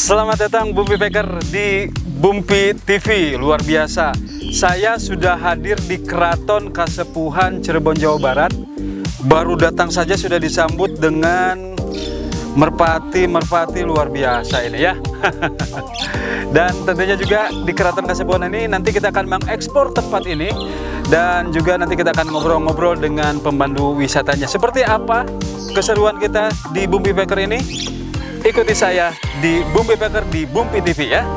Selamat datang Bumpy Packer di Bumpy TV. Luar biasa, saya sudah hadir di Keraton Kasepuhan Cirebon, Jawa Barat. Baru datang saja sudah disambut dengan merpati luar biasa ini ya. Dan tentunya juga di Keraton Kasepuhan ini nanti kita akan mengekspor tempat ini. Dan juga nanti kita akan ngobrol-ngobrol dengan pemandu wisatanya. Seperti apa keseruan kita di Bumpy Packer ini? Ikuti saya di Bumpy Packer di Bumpy TV ya.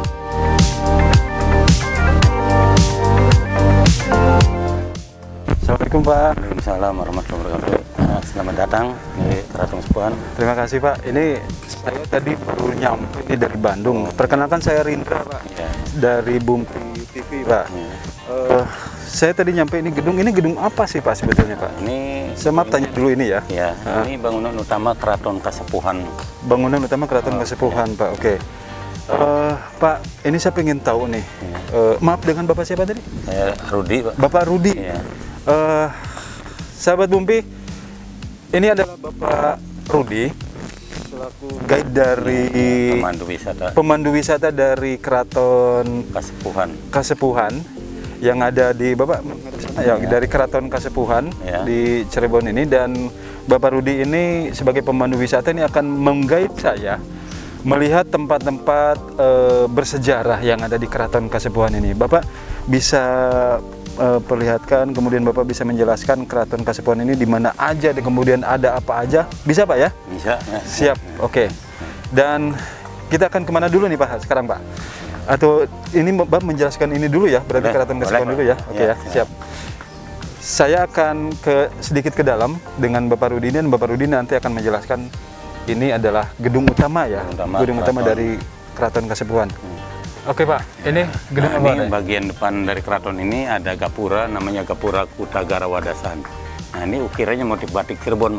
Assalamualaikum Pak. Waalaikumsalam warahmatullahi wabarakatuh. Selamat datang di Keraton Kasepuhan. Terima kasih Pak. Ini saya tadi baru nyampe ini dari Bandung. Perkenalkan saya Rindra Pak. Ya. Dari Bumpy TV Pak. Ya. Saya tadi nyampe ini gedung apa sih Pak sebetulnya Pak? Saya maaf tanya dulu ini ya. Ya, ini bangunan utama Keraton Kasepuhan. Bangunan utama Keraton Kasepuhan Pak. Oke. Pak, ini saya pengen tahu nih. Maaf, dengan Bapak siapa tadi? Saya Rudi Pak. Bapak Rudi. Ya. Sahabat Bumpy, ini adalah Bapak Rudi selaku guide dari pemandu wisata dari Keraton Kasepuhan yang ada di Bapak ya, dari Keraton Kasepuhan ya, di Cirebon ini. Dan Bapak Rudi ini sebagai pemandu wisata ini akan mengguide saya melihat tempat-tempat bersejarah yang ada di Keraton Kasepuhan ini. Bapak bisa perlihatkan, kemudian Bapak bisa menjelaskan Keraton Kasepuhan ini di mana aja, dan kemudian ada apa aja, bisa Pak ya? Bisa. Ya. Siap, oke. Dan kita akan kemana dulu nih Pak sekarang Pak? Atau ini Bapak menjelaskan ini dulu ya, berarti Keraton Kasepuhan dulu ya? Oke ya, siap. Saya akan sedikit ke dalam dengan Bapak Rudi, dan Bapak Rudi nanti akan menjelaskan ini adalah gedung utama ya, gedung utama dari Keraton Kasepuhan. Oke Pak, ini gedung apa? Ini bagian depan dari keraton ini ada gapura, namanya Gapura Kutagara Wadasan. Nah ini ukirannya motif batik Cirebon.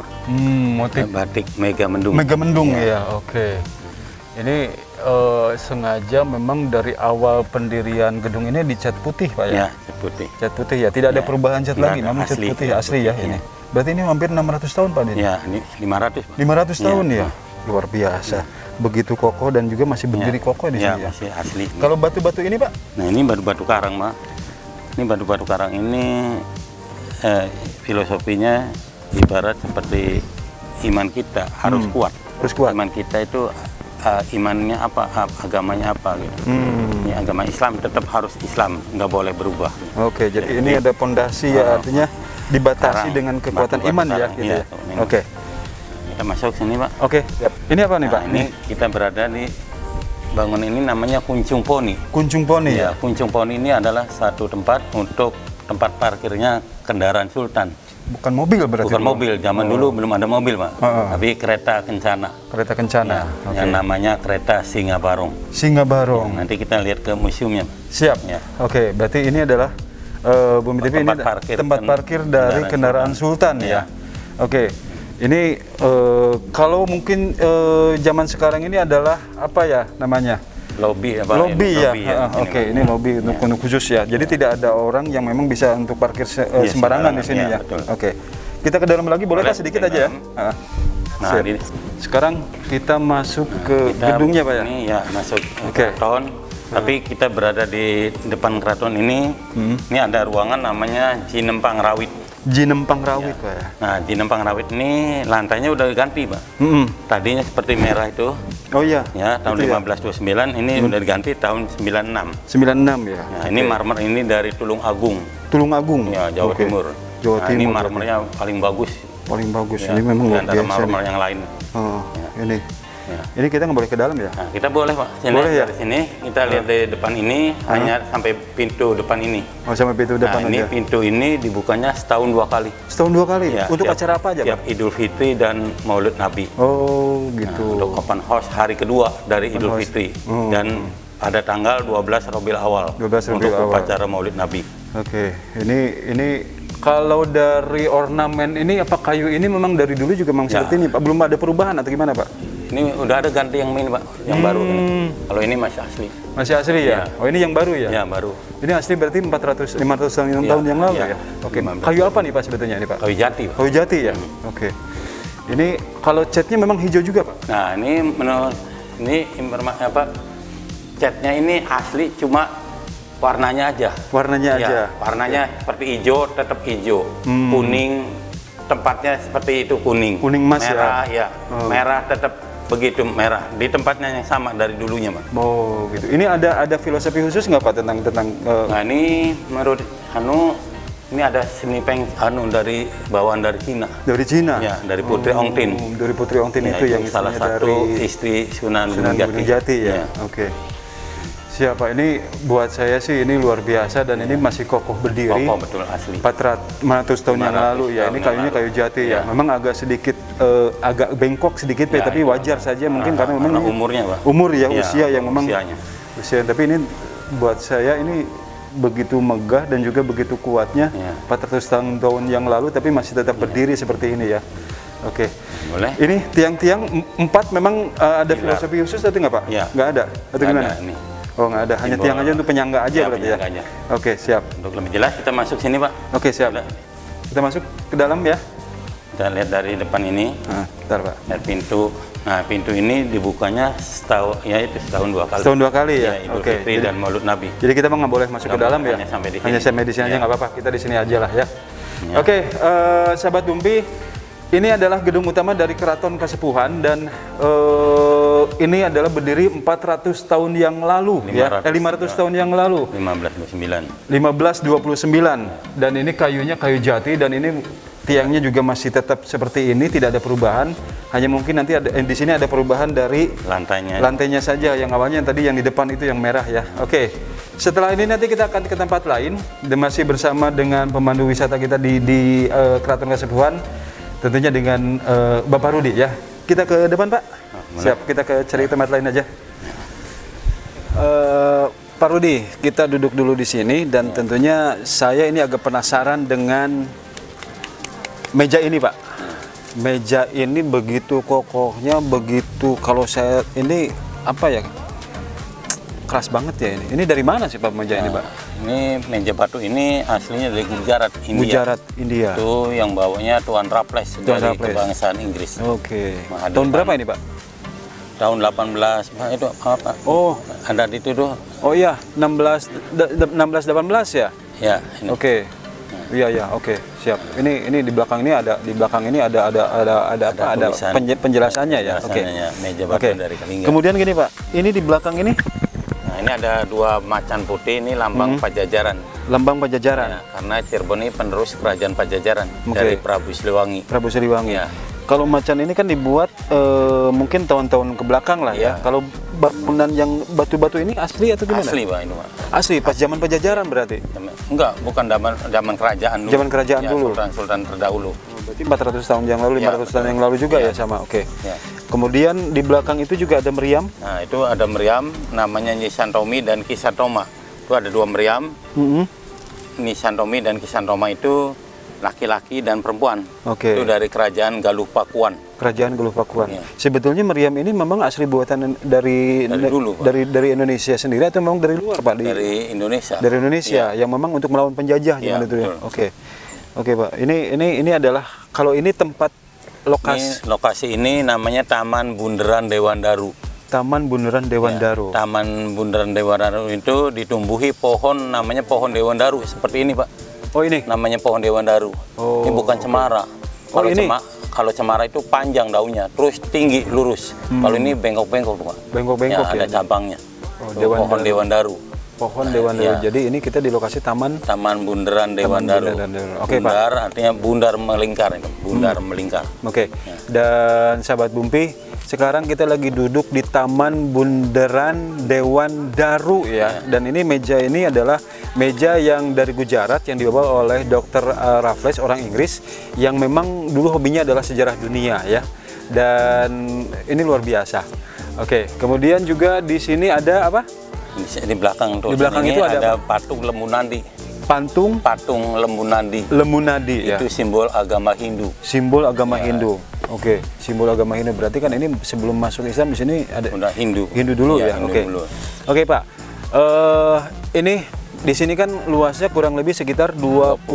Motif batik Megamendung. Megamendung ya, oke. Ini sengaja memang dari awal pendirian gedung ini dicat putih Pak ya? Ya, cat putih. Cat putih ya, tidak ada perubahan cat lagi, memang cat putih asli ya ini. Berarti ini hampir 600 tahun Pak ini? Ya, ini 500. 500 tahun ya? Luar biasa. Begitu kokoh dan juga masih berdiri kokoh di sini ya? Masih asli. Kalau batu-batu ini Pak? Nah ini batu-batu karang Pak. Ini batu-batu karang ini filosofinya ibarat seperti iman kita harus kuat. Harus kuat. Iman kita itu imannya apa, agamanya apa gitu. Ini agama Islam tetap harus Islam, nggak boleh berubah. Oke, jadi ini ada pondasi ya, artinya dibatasi karang, dengan kekuatan iman ya, gitu ya. Oke. Kita masuk sini Pak. Oke, ini apa nih Pak? Ini kita berada di bangunan ini namanya Kuncung Poni. Kuncung Poni ya? Kuncung Poni ini adalah satu tempat untuk tempat parkirnya kendaraan Sultan. Bukan mobil berarti? Bukan mobil, zaman dulu belum ada mobil Pak. Tapi kereta kencana. Kereta kencana. Ya, yang namanya kereta Singa Barong. Singa Barong. Ya, nanti kita lihat ke museumnya. Siap. Ya. Oke, berarti ini adalah Bumpy TV ini tempat parkir dari kendaraan Sultan ya. Oke. Ini kalau mungkin zaman sekarang ini adalah apa ya namanya? Lobby ya Pak. Lobby ya. Oke, ini lobby untuk khusus ya. Jadi tidak ada orang yang memang bisa untuk parkir sembarangan di sini ya. Oke. Kita ke dalam lagi boleh sedikit aja ya? Nah, sekarang kita masuk ke gedungnya Pak ya? Ini ya masuk keraton. Tapi kita berada di depan keraton ini. Ini ada ruangan namanya Jinempang Rawit. Jinempang Rawit Pak ya? Nah, Jinempang Rawit ini lantainya udah diganti Pak. Tadinya seperti merah itu. Oh iya? Ya, tahun 1529 ini udah diganti tahun 96. 96 ya? Nah, ini marmer ini dari Tulung Agung. Tulung Agung? Ya, Jawa Timur. Jawa Timur. Ini marmernya paling bagus. Paling bagus, ini memang luar biasa. Marmer yang lain. Ini. Ini kita nggak boleh ke dalam ya? Nah, kita boleh Pak. Sini, boleh ya? Dari sini kita lihat dari depan ini hanya sampai pintu depan ini. Oh, sampai pintu depan aja. Ini pintu ini dibukanya setahun 2 kali. Setahun 2 kali? Ya, untuk acara apa aja Pak? Idul Fitri dan Maulid Nabi. Oh gitu. Untuk open house hari kedua dari Idul Fitri. Dan pada tanggal 12 Rabiul Awal. 12 Rabiul Awal. Untuk upacara Maulid Nabi. Oke, ini kalau dari ornamen ini apa kayu ini memang dari dulu juga memang seperti ini Pak? Belum ada perubahan atau gimana Pak? Ini udah ada ganti yang ini Pak, yang baru ini. Kalau ini masih asli. Masih asli ya? Oh ini yang baru ya? Ya baru. Ini asli berarti 500 tahun yang lalu ya? Oke. Kayu apa nih Pak sebetulnya ini Pak? Kayu jati. Kayu jati ya? Oke. Ini kalau catnya memang hijau juga Pak? Nah ini menurut Ini catnya ini asli, cuma warnanya aja. Warnanya ya, aja. Warnanya seperti hijau, tetap hijau. Kuning, tempatnya seperti itu kuning. Kuning emas merah, ya. Merah tetap begitu merah. Di tempatnya yang sama dari dulunya, Pak. Oh, gitu. Ini ada filosofi khusus nggak Pak tentang Nah, ini menurut ini ada seni dari bawaan dari Cina. Dari Cina? Ya, dari Putri Ongtin. Dari Putri Ongtin ya, itu yang salah satu dari istri Sunan Gunung Jati ya. Oke. Siapa ini buat saya sih ini luar biasa dan ini masih kokoh berdiri. Kokoh betul asli. 400 tahun yang lalu ya. Ini kayunya kayu jati ya. Memang agak sedikit agak bengkok sedikit ya, tapi wajar saja mungkin karena memang umurnya, Pak. Umur ya, usia yang memang usianya. Usia, tapi ini buat saya ini begitu megah dan juga begitu kuatnya 400 tahun yang lalu tapi masih tetap berdiri seperti ini ya. Oke. Boleh. Ini tiang-tiang 4 memang ada filosofi khusus atau nggak Pak? Ya. Nggak ada? Atau gimana? Ini. Oh nggak ada, hanya tiang aja untuk penyangga aja berarti ya? Aja. Oke, siap. Untuk lebih jelas kita masuk sini Pak. Oke, siap. Kita masuk ke dalam ya? Kita lihat dari depan ini. Bentar Pak. Lihat pintu. Nah, pintu ini dibukanya setahun 2 kali. Setahun 2 kali ya? Idul Fitri dan Maulud Nabi. Jadi kita nggak boleh masuk ke dalam ya? Hanya sampai di sini aja nggak apa-apa, kita di sini aja lah ya. Oke, sahabat Bumpi, ini adalah gedung utama dari Keraton Kasepuhan dan ini adalah berdiri 400 tahun yang lalu 500 tahun yang lalu. 1529 dan ini kayunya kayu jati dan ini tiangnya juga masih tetap seperti ini, tidak ada perubahan. Hanya mungkin nanti di sini ada perubahan dari lantainya saja. Yang awalnya yang tadi yang di depan itu yang merah ya. Oke. Setelah ini nanti kita akan ke tempat lain dan masih bersama dengan pemandu wisata kita di Keraton Kasepuhan. Tentunya dengan Bapak Rudi ya. Kita ke depan Pak. Siap, kita ke cari tempat lain aja. Pak Rudi, kita duduk dulu di sini dan tentunya saya ini agak penasaran dengan meja ini Pak. Meja ini begitu kokohnya, begitu kalau saya ini apa ya, keras banget ya ini. Ini dari mana sih Pak meja ini Pak? Ini meja batu ini aslinya dari Gujarat, India. Gujarat, India. Itu yang bawanya Tuan Raffles dari kebangsaan Inggris. Oke. Tahun berapa ini Pak? Tahun 18, itu apa? Oh, ada di itu tuh. Oh iya, 18 ya? Ya. Oke. Iya, oke, siap. Ini di belakang ini ada apa? Ada penjelasannya ya. Oke. Meja batu dari Kalingga. Kemudian gini Pak, ini di belakang ini? Nah, ini ada 2 macan putih, ini lambang Pajajaran. Lambang Pajajaran. Ya, karena Cirebon ini penerus kerajaan Pajajaran dari Prabu Siliwangi. Prabu Siliwangi. Ya. Kalau macan ini kan dibuat mungkin tahun-tahun ke belakang lah ya. Kalau bangunan yang batu-batu ini asli atau gimana? Asli Pak ini Pak. Asli pas zaman Pajajaran berarti? Enggak, bukan zaman kerajaan dulu. Zaman kerajaan dulu. Sultan terdahulu. Berarti 400 tahun yang lalu, 500 tahun yang lalu juga ya sama. Oke. Ya. Kemudian di belakang itu juga ada meriam. Nah, itu ada meriam namanya Nyi Santomi dan Ki Santoma. Itu ada 2 meriam. Nyi Santomi dan Ki Santoma itu laki-laki dan perempuan. Oke. Itu dari kerajaan Galuh Pakuan. Kerajaan Galuh Pakuan. Ya. Sebetulnya meriam ini memang asli buatan dari dulu, dari Indonesia sendiri atau memang dari luar Pak? Dari Indonesia. Dari Indonesia yang memang untuk melawan penjajah gimana itu ya. Oke. Oke Pak. Ini adalah kalau ini tempat lokasi ini namanya Taman Bundaran Dewan Daru. Taman Bundaran Dewan Daru. Taman Bundaran Dewan Daru itu ditumbuhi pohon namanya pohon Dewan Daru seperti ini Pak. Oh ini? Namanya pohon Dewan Daru. Oh, ini bukan cemara. Kalau cemara itu panjang daunnya, terus tinggi, lurus. Kalau ini bengkok-bengkok Pak. Bengkok-bengkok ya? Ada cabangnya. Pohon Dewan Daru. Pohon Dewan Daru. Jadi ini kita di lokasi Taman Bundaran Dewan Daru. Oke, bundar Pak. Artinya bundar melingkar itu. Bundar melingkar. Oke. Dan sahabat Bumpi, sekarang kita lagi duduk di Taman Bundaran Dewan Daru ya. Dan ini meja ini adalah meja yang dari Gujarat yang dibawa oleh Dr. Raffles, orang Inggris yang memang dulu hobinya adalah sejarah dunia ya. Dan ini luar biasa. Oke. Kemudian juga di sini ada apa? Di belakang tuh. Di belakang itu ada patung Lembu Nandi. Patung Lembu Nandi. Lembu Nandi ya. Itu simbol agama Hindu. Simbol agama Hindu. Oke, simbol agama Hindu. Berarti kan ini sebelum masuk Islam di sini ada Hindu. Hindu dulu ya. Oke. Oke, Pak. Ini di sini kan luasnya kurang lebih sekitar 25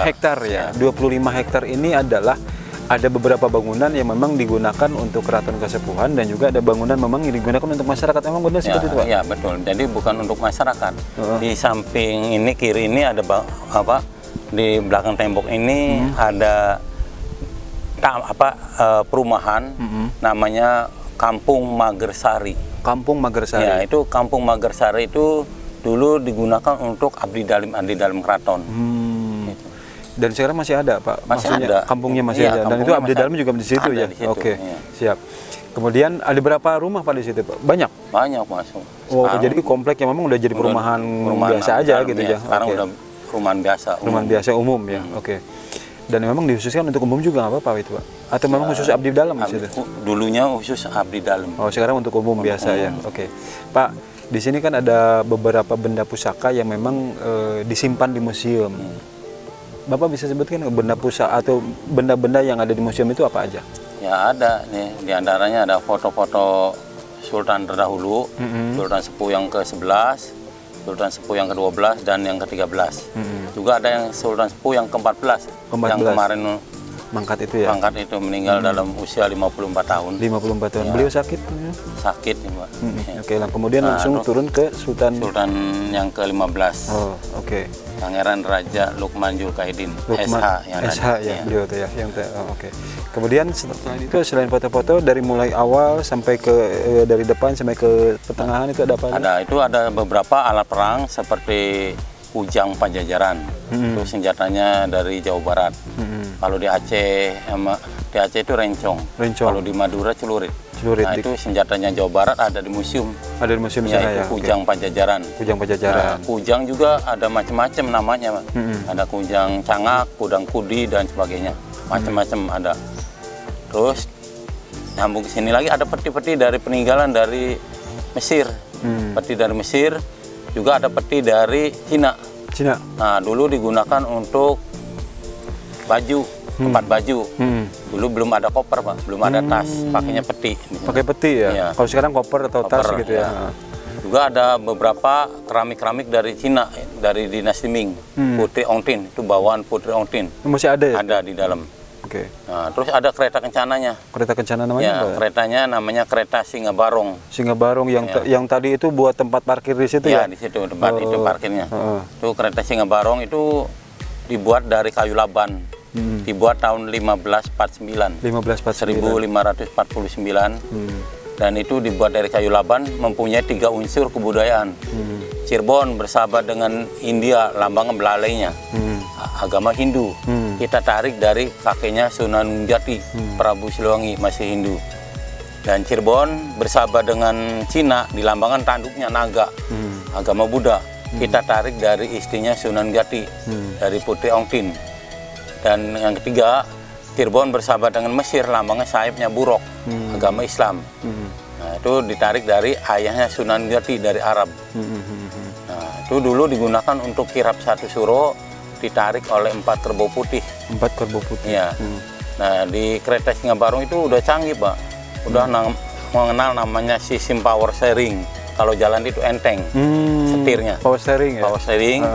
hektar ya. 25 hektar ini adalah ada beberapa bangunan yang memang digunakan untuk keraton Kasepuhan dan juga ada bangunan memang yang digunakan untuk masyarakat. Emang benar seperti itu, Pak? Ya, betul. Jadi bukan untuk masyarakat. Di samping ini, kiri ini ada di belakang tembok ini ada perumahan namanya Kampung Magersari. Kampung Magersari. Ya, itu Kampung Magersari itu dulu digunakan untuk abdi dalam keraton. Dan sekarang masih ada, Pak? Masih maksudnya ada. Kampungnya masih ada. Dan itu abdi dalam juga di situ ya? Oke, siap. Kemudian ada berapa rumah, Pak, di situ, Pak? Banyak? Banyak, masuk. Oh, jadi komplek yang memang udah jadi perumahan biasa aja gitu ya? Sekarang udah perumahan biasa. Perumahan biasa umum ya? Oke. Dan memang dikhususkan untuk umum juga nggak apa-apa itu, Pak? Atau memang khusus abdi dalam di situ? Dulunya khusus abdi dalam. Oh, sekarang untuk umum biasa ya? Oke. Pak, di sini kan ada beberapa benda pusaka yang memang disimpan di museum. Bapak bisa sebutkan benda pusaka atau benda-benda yang ada di museum itu apa aja? Ya ada nih, diantaranya ada foto-foto Sultan terdahulu, Sultan Sepuh yang ke-11, Sultan Sepuh yang ke-12 dan yang ke-13. Juga ada yang Sultan Sepuh yang ke-14, yang kemarin mangkat itu ya? Mangkat itu meninggal dalam usia 54 tahun. 54 tahun. Ya. Beliau sakit? Sakit nih, Pak. Oke, kemudian langsung turun ke Sultan yang ke-15. Oh, oke. Pangeran Raja Lukman Julkaidin, SH yang SH ya, beliau tuh ya, yang oke. Kemudian setelah itu selain foto-foto dari mulai awal sampai ke dari depan sampai ke pertengahan itu ada apa? Itu ada beberapa alat perang seperti kujang Pajajaran. Itu senjatanya dari Jawa Barat. Kalau di Aceh itu rencong. Kalau di Madura celurit. Nah, itu senjatanya Jawa Barat ada di museum. Ada di museum ya, itu kujang Pajajaran. Kujang Pajajaran. Nah, kujang juga ada macam-macam namanya, Pak. Ada kujang cangak, kudang kudi dan sebagainya. Macam-macam ada. Terus nyambung ke sini lagi ada peti-peti dari peninggalan dari Mesir. Peti dari Mesir, juga ada peti dari Cina. Nah, dulu digunakan untuk baju, tempat baju. Dulu belum ada koper, Pak, belum ada tas, pakainya peti. Pakai peti ya? Ya. Kalau sekarang koper atau tas gitu ya. Juga ada beberapa keramik-keramik dari Cina, dari dinasti Ming, Putri Ongtin, itu bawaan Putri Ongtin. Masih ada ya? Ada di dalam. Oke. Nah, terus ada kereta kencananya. Kereta kencana namanya apa? Keretanya namanya kereta Singa Barong. Singa Barong yang tadi itu buat tempat parkir di situ ya? Ya, di situ tempat itu parkirnya. Itu kereta Singa Barong itu dibuat dari kayu laban. Dibuat tahun 1549. 1549. Dan itu dibuat dari kayu laban, mempunyai 3 unsur kebudayaan. Cirebon bersahabat dengan India, lambang belalainya. Agama Hindu. Kita tarik dari kakeknya Sunan Jati, Prabu Siliwangi, masih Hindu. Dan Cirebon bersahabat dengan Cina, dilambangkan tanduknya naga, agama Buddha. Kita tarik dari istrinya Sunan Jati, dari Putri Ongtin. Dan yang ketiga, Cirebon bersahabat dengan Mesir, lambangnya sayapnya buruk, agama Islam. Nah, itu ditarik dari ayahnya Sunan Jati dari Arab. Nah, itu dulu digunakan untuk kirap satu suro, ditarik oleh 4 kerbau putih. 4 kerbau putih. Ya. Nah, di kereta Singa Barong itu udah canggih, Pak. Udah mengenal namanya sistem power steering. Kalau jalan itu enteng, setirnya. Power steering ya? Power steering.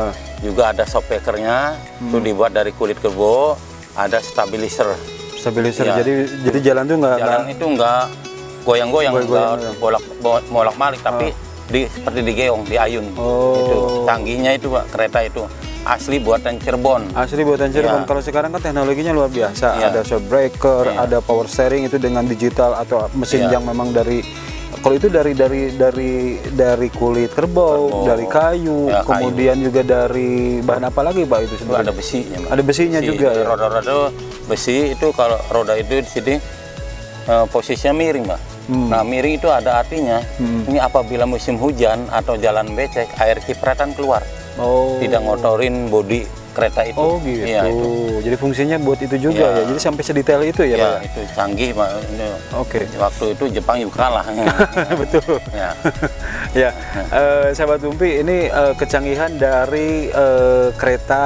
Juga ada shockbreakernya, itu dibuat dari kulit kerbau. Ada stabilizer. Ya. Jadi jalan tuh itu nggak goyang-goyang, nggak bolak-balik, tapi seperti digeong, diayun. Itu canggihnya itu, Pak, kereta itu. Asli buatan Cirebon. Asli buatan Cirebon. Ya. Kalau sekarang kan teknologinya luar biasa. Ya. Ada shockbreaker, ada power steering itu dengan digital atau mesin yang memang dari. Kalau itu dari kulit kerbau, dari kayu, kemudian juga dari bahan apa lagi, Pak, itu sebenarnya? Ada besinya, Pak. Ada besinya juga ya. Roda-roda besi itu, kalau roda itu di sini posisinya miring, Pak. Nah, miring itu ada artinya ini apabila musim hujan atau jalan becek, air cipratan keluar. Tidak ngotorin bodi kereta itu. Oh gitu. Ya, itu. Jadi fungsinya buat itu juga ya. Jadi sampai sedetail itu ya, Pak? Itu canggih, Pak. Oke. Waktu itu Jepang juga kalah. Betul. Ya. Sahabat Umpi, ini kecanggihan dari kereta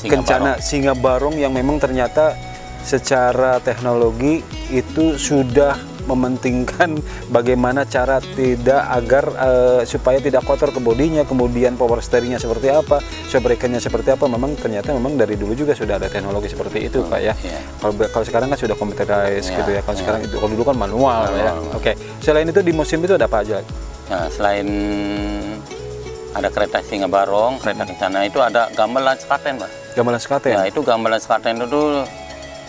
Kencana Singa Barong yang memang ternyata secara teknologi itu sudah mementingkan bagaimana cara agar supaya tidak kotor ke bodinya, kemudian power steeringnya seperti apa, breakernya seperti apa. Memang ternyata dari dulu juga sudah ada teknologi seperti itu, Pak ya. Kalau sekarang kan sudah computerized gitu ya. Kalau sekarang itu, kalau dulu kan manual ya. Oke. Selain itu di museum itu ada apa aja? Nah, selain ada kereta Singa Barong, kereta kencana, itu ada gamelan sekaten, Pak. Gamelan sekaten? Ya, itu gamelan sekaten itu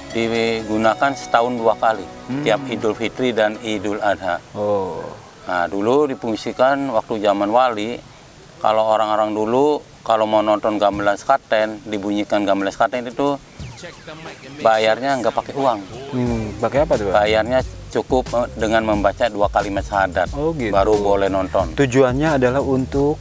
digunakan setahun 2 kali, tiap Idul Fitri dan Idul Adha. Oh. Nah, dulu difungsikan waktu zaman Wali, kalau orang-orang dulu kalau mau nonton gamelan sekaten, dibunyikan gamelan sekaten itu bayarnya nggak pakai uang. Pakai apa tuh, Pak? Bayarnya cukup dengan membaca 2 kalimat syahadat, gitu. Baru boleh nonton. Tujuannya adalah untuk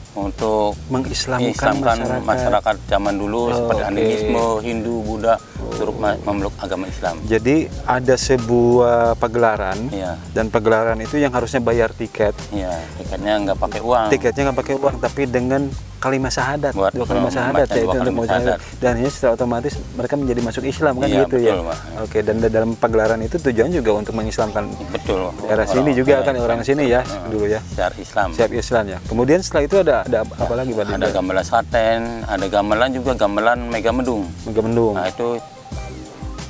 mengislamkan masyarakat zaman dulu, seperti animisme, Hindu, Buddha, turut memeluk agama Islam. Jadi ada sebuah pagelaran, dan pagelaran itu yang harusnya bayar tiket. Tiketnya nggak pakai uang. Tiketnya nggak pakai uang, tapi dengan kalimat syahadat, 2 kalimat syahadat, yaitu untuk syahadat. Dan ini secara otomatis mereka menjadi masuk Islam kan, gitu ya. Oke, dan dalam pagelaran itu tujuan juga untuk mengislamkan. Betul. Daerah sini juga kan, orang sini ya dulu ya. Siap Islam ya. Kemudian setelah itu ada apa lagi, Pak? Ada gamelan sekaten, ada gamelan juga gamelan Megamendung. Megamendung. Nah, itu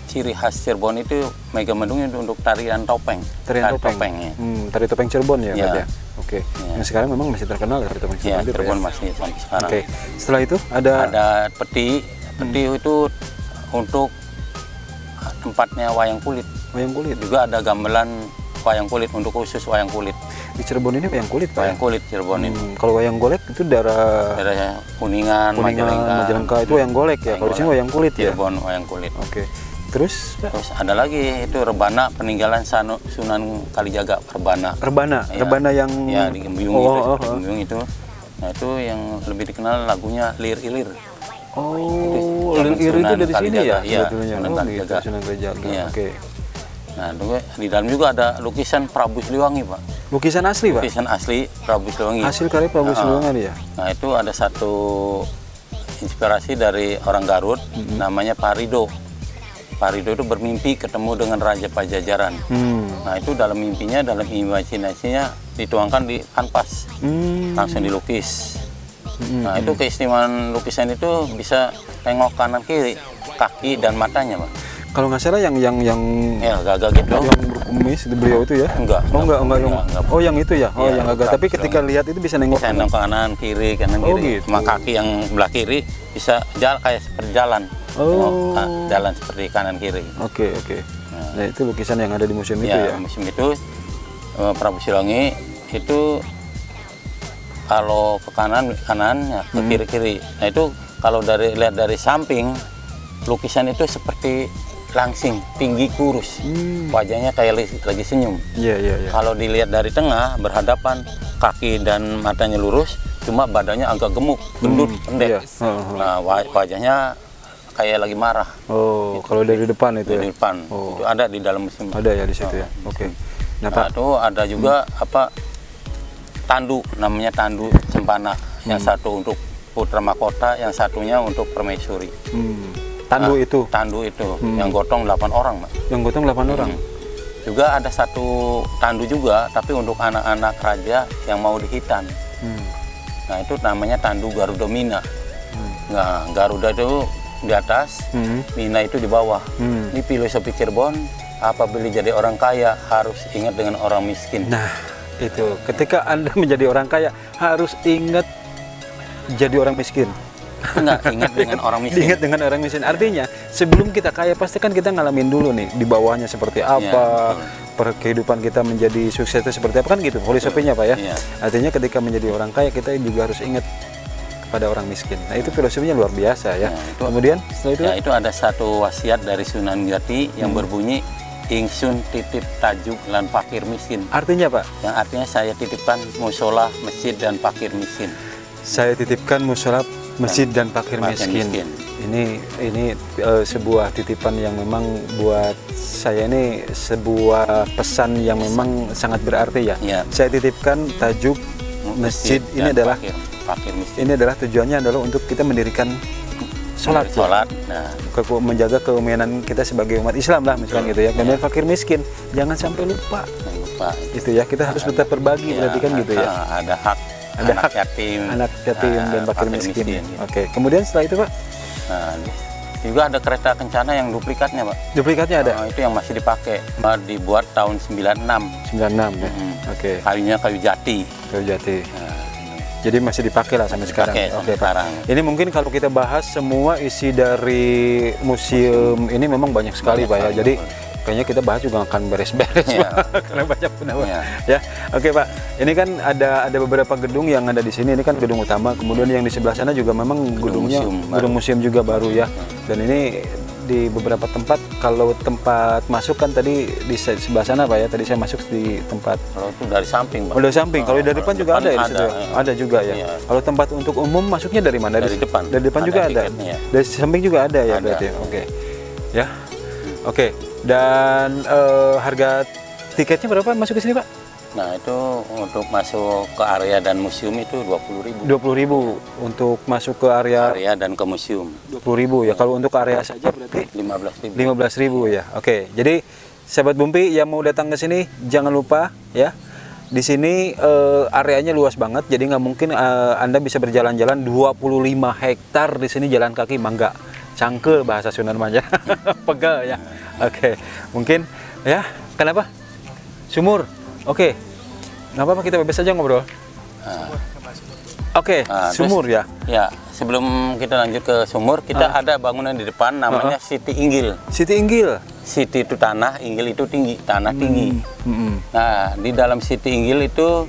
ciri khas Cirebon itu Megamendung itu untuk tarian topeng. Tarian topeng ya. Tari topeng Cirebon ya, Pak ya. Oke. Yang sekarang memang masih terkenal ya, tari topeng Cirebon itu. Cirebon masih sampai sekarang. Oke. Setelah itu ada peti. Peti itu untuk tempatnya wayang kulit. Wayang kulit. Juga ada gamelan wayang kulit untuk khusus wayang kulit. Di Cirebon ini wayang kulit, Pak? Wayang kulit Cirebon ini. Kalau wayang golek itu daerahnya Kuningan, Majalengka itu wayang golek ya. Kalau di sini wayang kulit ya. Cirebon wayang kulit. Oke. Terus ada lagi itu rebana peninggalan Sunan Kalijaga, rebana. Rebana yang di Gembyung itu. Nah, itu yang lebih dikenal lagunya Lir Ilir. Lir Ilir itu dari sini ya? Iya, Sunan Kalijaga. Sunan Kalijaga. Oke. Nah, di dalam juga ada lukisan Prabu Siliwangi, Pak. Lukisan asli, Pak? Lukisan asli Prabu Siliwangi. Hasil karya Prabu Siliwangi ya? Nah, itu ada satu inspirasi dari orang Garut, namanya Parido. Parido itu bermimpi ketemu dengan Raja Pajajaran. Nah, itu dalam mimpinya, dalam imajinasinya dituangkan di kanvas, langsung dilukis. Nah, itu keistimewaan lukisan itu bisa tengok kanan kiri, kaki dan matanya, Pak. Kalau nggak salah yang gagak gitu. Yang berkumis itu beliau itu ya? Enggak. Oh, yang itu ya? Oh, yang gagak. Tapi ketika lihat itu bisa nengok kanan kiri. Gitu. Cuma kaki yang belah kiri bisa jalan kayak seperti jalan. Jalan seperti kanan kiri. Oke. Nah, itu lukisan yang ada di museum itu ya? Museum itu Prabu Siliwangi itu kalau ke kanan ya ke kiri. Nah, itu kalau lihat dari samping, lukisan itu seperti langsing, tinggi, kurus, wajahnya kayak lagi senyum. Iya. Kalau dilihat dari tengah, berhadapan, kaki dan matanya lurus, cuma badannya agak gemuk, gendut, pendek. Nah, wajahnya kayak lagi marah. Oh, gitu. Kalau dari depan itu? Dari depan, itu ada di dalam museum. Ada ya di situ ya. Oke. Nah, itu ada juga tandu, namanya tandu Cempana. Yang satu untuk putra mahkota, yang satunya untuk permaisuri. Tandu itu yang gotong 8 orang, Pak. Yang gotong 8 orang. Juga ada satu tandu juga, tapi untuk anak-anak raja yang mau dihitan. Nah, itu namanya tandu Garuda Mina. Nah, Garuda itu di atas, Mina itu di bawah. Ini filosofi Cirebon, apabila jadi orang kaya harus ingat dengan orang miskin. Nah, itu ketika Anda menjadi orang kaya harus ingat jadi orang miskin. Ingat dengan orang miskin. Ingat dengan orang miskin. Artinya sebelum kita kaya pasti kan kita ngalamin dulu nih di bawahnya seperti apa, kehidupan kita menjadi sukses itu seperti apa kan gitu filosofinya, Pak ya. Artinya ketika menjadi orang kaya kita juga harus ingat kepada orang miskin. Nah, itu filosofinya luar biasa ya. Kemudian setelah itu itu ada satu wasiat dari Sunan Jati yang berbunyi ingsun titip tajuk lan fakir miskin. Artinya, Pak? Yang artinya saya titipkan musola, masjid dan fakir miskin. Saya titipkan musola, masjid dan fakir miskin. Ini sebuah titipan yang memang buat saya ini sebuah pesan yang memang sangat berarti ya. Saya titipkan tajuk masjid ini adalah fakir miskin. Ini adalah tujuannya adalah untuk kita mendirikan sholat. Nah, menjaga keumanan kita sebagai umat Islam lah misalnya gitu ya. Kemudian fakir miskin jangan sampai lupa. Pak. Itu ya, kita harus tetap berbagi, berarti kan gitu ya. Ada hak anak yatim dan fakir miskin. Oke. Kemudian setelah itu, Pak? Nah, juga ada kereta kencana yang duplikatnya, Pak. Duplikatnya ada? Itu yang masih dipakai. Dibuat tahun 96. 96 ya. Oke. Kayunya kayu jati. Kayu jati. Jadi masih dipakai lah sampai sekarang. Oke, sekarang. Ini mungkin kalau kita bahas semua isi dari museum ini memang banyak sekali, Pak ya. Jadi kayaknya kita bahas juga akan beres-beres, karena banyak penawar. Ya, oke Pak. Ini kan ada beberapa gedung yang ada di sini. Ini kan gedung utama. Kemudian yang di sebelah sana juga memang gedung museum juga baru ya. Dan ini di beberapa tempat, kalau tempat masuk kan tadi di sebelah sana, Pak ya. Tadi saya masuk di tempat. Kalau itu dari samping, Pak. Oh, dari samping. Kalau dari depan juga ada ya? Ada juga ya. Kalau tempat untuk umum masuknya dari mana? Dari depan. Dari depan juga ada. Dari samping juga ada ya berarti. Oke. Ya. Oke. Dan harga tiketnya berapa masuk ke sini, Pak? Nah, itu untuk masuk ke area dan museum itu 20.000. 20.000 untuk masuk ke area dan ke museum. 20.000 ya. Kalau untuk area saja berarti 15.000. 15.000 ya. Oke. Jadi sahabat Bumpi yang mau datang ke sini jangan lupa ya. Di sini areanya luas banget, jadi nggak mungkin Anda bisa berjalan-jalan 25 hektar di sini jalan kaki, mangga. Cangkel bahasa Sunda aja. Pegel ya. Oke. Mungkin ya, kenapa? Sumur. Oke. Nggak apa-apa, kita bebas aja ngobrol. Oke, sumur ya. Ya, sebelum kita lanjut ke sumur, kita ada bangunan di depan namanya Siti Inggil. Siti Inggil. Siti itu tanah, Inggil itu tinggi, tanah tinggi. Nah, di dalam Siti Inggil itu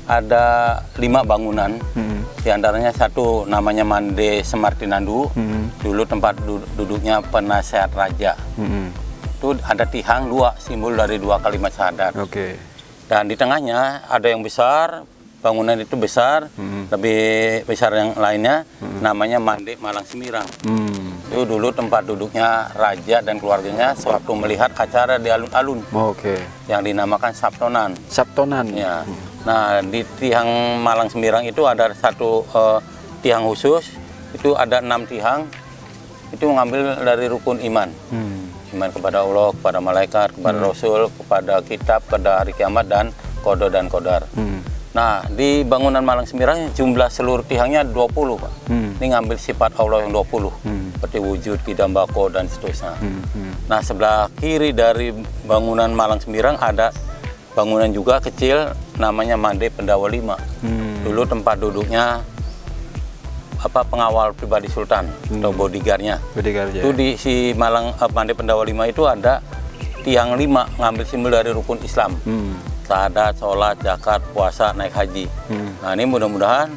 ada 5 bangunan. Di antaranya satu namanya Mande Semartinandu. Dulu tempat duduknya penasehat raja. Itu ada tihang 2, simbol dari 2 kalimat syahadat. Dan di tengahnya ada yang besar, bangunan itu besar, lebih besar yang lainnya, namanya Mande Malang Semirang. Itu dulu tempat duduknya raja dan keluarganya sewaktu melihat acara di alun-alun, yang dinamakan Sabtonan. Sabtonan. Ya. Nah, di tiang Malang Semirang itu ada satu tiang khusus, itu ada 6 tiang, itu mengambil dari rukun iman. Iman kepada Allah, kepada malaikat, kepada Rasul, kepada kitab, kepada hari kiamat, dan kodo dan kodar. Nah, di bangunan Malang Semirang jumlah seluruh tiangnya 20, Pak. Ini ngambil sifat Allah yang 20, seperti wujud, kidambako, dan seterusnya. Nah, sebelah kiri dari bangunan Malang Semirang ada bangunan juga kecil, namanya Mande Pendawa 5. Dulu tempat duduknya pengawal pribadi Sultan atau bodyguardnya. Itu di si Malang Mande Pendawa 5 itu ada tiang 5 ngambil simbol dari rukun Islam. Syahadat, sholat, zakat, puasa, naik haji. Nah, ini mudah-mudahan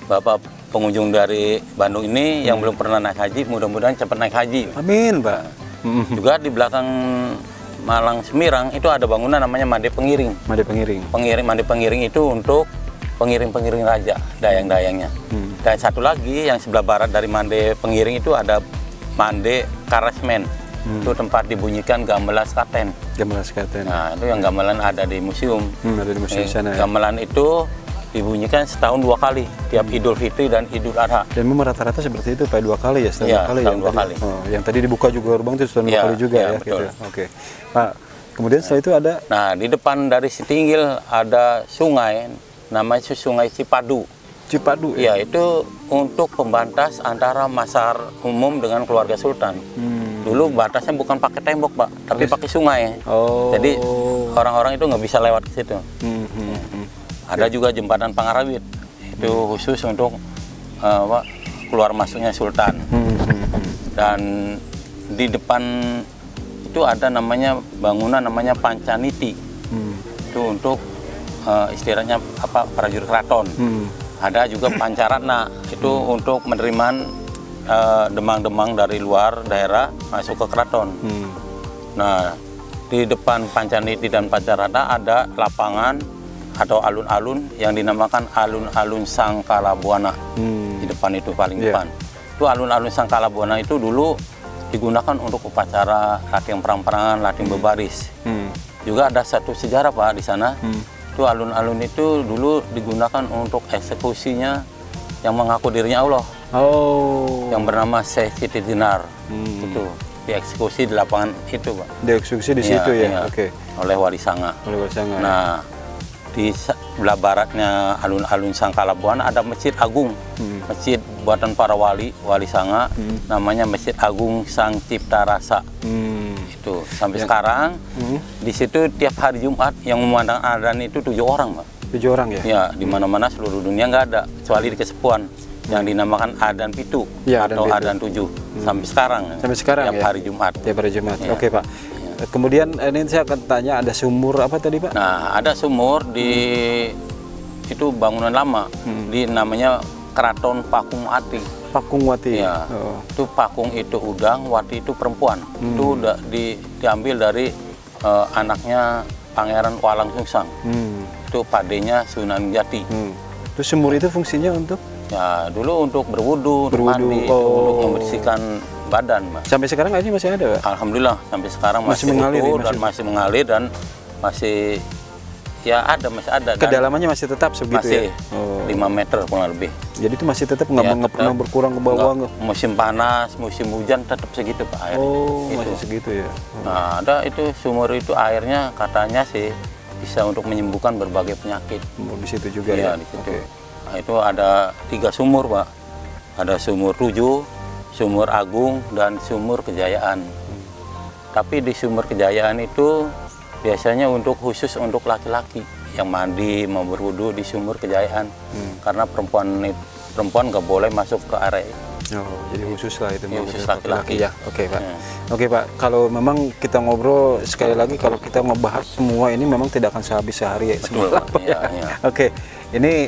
Bapak pengunjung dari Bandung ini yang belum pernah naik haji, mudah-mudahan cepat naik haji. Amin, Pak. Juga di belakang Malang Semirang itu ada bangunan namanya Mande Pengiring. Mande Pengiring. Mande Pengiring itu untuk pengiring-pengiring raja, dayang-dayangnya. Dan satu lagi yang sebelah barat dari Mande Pengiring itu ada Mande Karasmen. Itu tempat dibunyikan gamelan skaten. Gamelan skaten. Nah, itu yang gamelan ada di museum. Ada di museum sana ya. Gamelan itu dibunyikan setahun 2 kali, tiap Idul Fitri dan Idul Adha. Dan memang rata-rata seperti itu, Pak, 2 kali ya, setahun 2 kali. Setahun 2 kali. Yang tadi dibuka juga gerbang itu setahun 2 kali juga ya. Betul. Gitu. Oke. Pak, kemudian setelah itu ada. Nah, di depan dari Siti Inggil ada sungai, namanya Sungai Cipadu. Cipadu ya? Ya, itu untuk pembatas antara masar umum dengan keluarga Sultan. Dulu batasnya bukan pakai tembok, Pak, tapi pakai sungai. Jadi orang-orang itu nggak bisa lewat ke situ. Ada juga jembatan Pangarawit, itu khusus untuk keluar masuknya Sultan. Dan di depan itu ada namanya bangunan namanya Pancaniti. Itu untuk istilahnya prajurit keraton. Ada juga Pancaratna, itu untuk menerima demang-demang dari luar daerah masuk ke keraton. Nah, di depan Pancaniti dan Pancaratna ada lapangan atau alun-alun yang dinamakan alun-alun Sangkalabuana. Di depan itu paling depan. Itu alun-alun Sangkalabuana itu dulu digunakan untuk upacara latihan perang-perangan, latihan berbaris. Juga ada satu sejarah, Pak, di sana. Itu alun-alun itu dulu digunakan untuk eksekusinya yang mengaku dirinya Allah. Yang bernama Syekh Siti Dinar. Itu. dieksekusi di lapangan itu, Pak. Dieksekusi di situ ya? Iya. Oke. Oleh Wali Sanga. Oleh Wali Sanga. Nah, di sebelah baratnya alun-alun Sangkalabuan ada Masjid Agung. Masjid buatan para wali Sanga, namanya Masjid Agung Sang Cipta Rasa. Itu sampai sekarang di situ tiap hari Jumat yang memandang adzan itu 7 orang, Pak. 7 orang ya? Ya, di mana-mana seluruh dunia nggak ada, kecuali di Kesepuan yang dinamakan adzan pitu ya, atau adzan 7 sampai sekarang. Sampai sekarang tiap hari Jumat. Tiap hari Jumat. Ya. Oke, Pak. Kemudian ini saya akan tanya, ada sumur apa tadi, Pak? Nah, ada sumur di itu bangunan lama, di namanya Keraton Pakung Wati. Pakung Wati. Ya. Itu Pakung itu udang, Wati itu perempuan. Itu udah diambil dari anaknya Pangeran Walang Sungsang. Itu padenya Sunan Jati. Itu sumur itu fungsinya untuk? Ya, dulu untuk berwudu, mandi, untuk membersihkan badan, Mbak. Sampai sekarang aja masih ada, Pak? Alhamdulillah, sampai sekarang masih mengalir, masih mengalir dan masih ya masih ada. Kedalamannya masih tetap segitu masih, ya? 5 meter kurang lebih. Jadi itu masih tetap nggak pernah berkurang ke bawah? Musim panas, musim hujan tetap segitu, Pak, airnya. Oh, masih segitu ya? Nah, ada itu sumur itu airnya katanya sih bisa untuk menyembuhkan berbagai penyakit. Di situ juga ya? Di situ. Okay. Nah, itu ada 3 sumur, Pak. Ada sumur 7, Sumur Agung, dan Sumur Kejayaan. Tapi di Sumur Kejayaan itu biasanya khusus untuk laki-laki yang mandi mau berwudu di Sumur Kejayaan. Karena perempuan nggak boleh masuk ke area. Oh, jadi khusus lah itu. Ya, khusus laki-laki ya. Oke, Pak. Oke, Pak. Kalau memang kita ngobrol sekali lagi, kalau kita ngebahas semua ini memang tidak akan sehabis sehari ya. Betul, Pak. Ya. Oke. Ini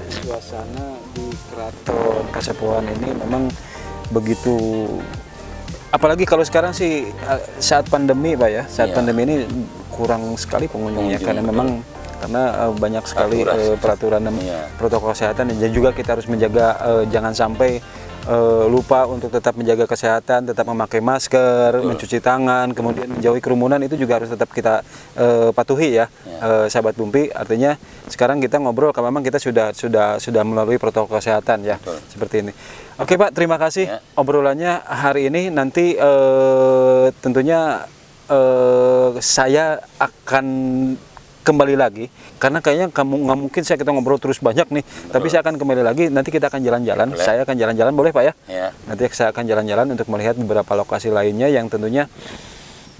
suasana di Keraton Kasepuhan ini memang begitu, apalagi kalau sekarang sih saat pandemi, Pak ya, saat pandemi ini kurang sekali pengunjungnya karena memang banyak sekali peraturan dan protokol kesehatan, dan juga kita harus menjaga jangan sampai lupa untuk tetap menjaga kesehatan, tetap memakai masker, mencuci tangan, kemudian menjauhi kerumunan, itu juga harus tetap kita patuhi ya, sahabat Bumpi. Artinya sekarang kita ngobrol kalau memang kita sudah melalui protokol kesehatan ya. Seperti ini. Oke, Pak, terima kasih obrolannya hari ini. Nanti tentunya saya akan kembali lagi, karena kayaknya nggak mungkin kita ngobrol terus banyak nih. Tapi saya akan kembali lagi, nanti kita akan jalan-jalan. Saya akan jalan-jalan, boleh, Pak ya? Nanti saya akan jalan-jalan untuk melihat beberapa lokasi lainnya yang tentunya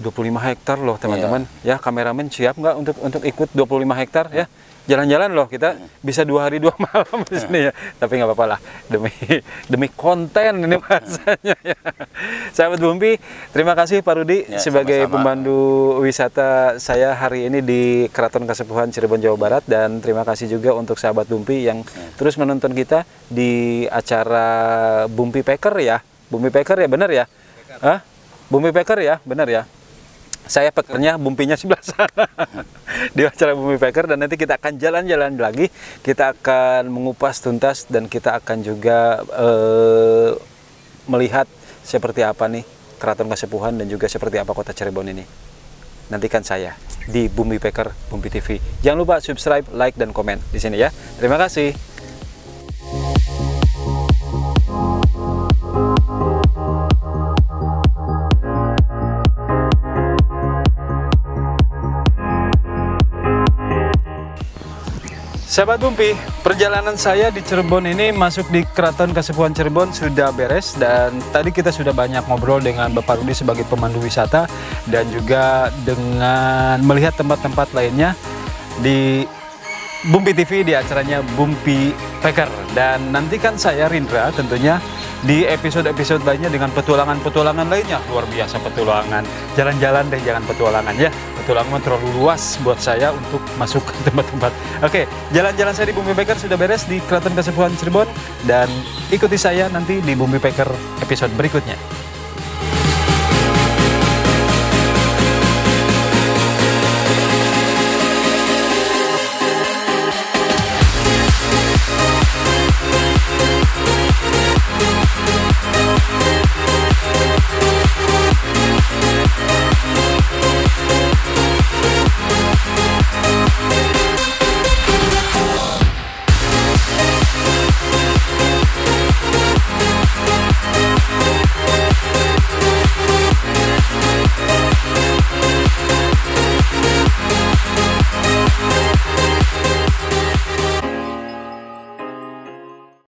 25 hektar loh, teman-teman. Ya, kameramen siap nggak untuk ikut 25 hektar ya? Jalan-jalan loh, kita bisa 2 hari 2 malam di sini ya. Tapi nggak apa-apa lah, demi konten ini bahasanya ya. Sahabat Bumpi, terima kasih Pak Rudi sebagai pemandu wisata saya hari ini di Keraton Kasepuhan Cirebon, Jawa Barat. Dan terima kasih juga untuk sahabat Bumpi yang terus menonton kita di acara Bumpi Packer ya. Bumpi Packer ya, benar ya? Hah? Bumpi Packer ya, benar ya? Saya pekernya, Bumpinya sebelah sana di acara Bumpi Packer. Dan nanti kita akan jalan-jalan lagi, kita akan mengupas tuntas, dan kita akan juga melihat seperti apa nih Keraton Kasepuhan dan juga seperti apa kota Cirebon ini. Nantikan saya di Bumpi Packer, Bumpi TV. Jangan lupa subscribe, like, dan komen di sini ya. Terima kasih. Sahabat Bumpi, perjalanan saya di Cirebon ini masuk di Keraton Kasepuhan Cirebon sudah beres, dan tadi kita sudah banyak ngobrol dengan Bapak Rudi sebagai pemandu wisata dan juga dengan melihat tempat-tempat lainnya di Bumpi TV di acaranya Bumpi Packer. Dan nantikan saya, Rindra, tentunya di episode-episode lainnya dengan petualangan-petualangan lainnya. Luar biasa petualangan, jalan-jalan deh, jangan petualangan ya. Petualangan terlalu luas buat saya untuk masuk ke tempat-tempat. Oke, jalan-jalan saya di Bumpi Packer sudah beres di Keraton Kasepuhan Cirebon, dan ikuti saya nanti di Bumpi Packer episode berikutnya.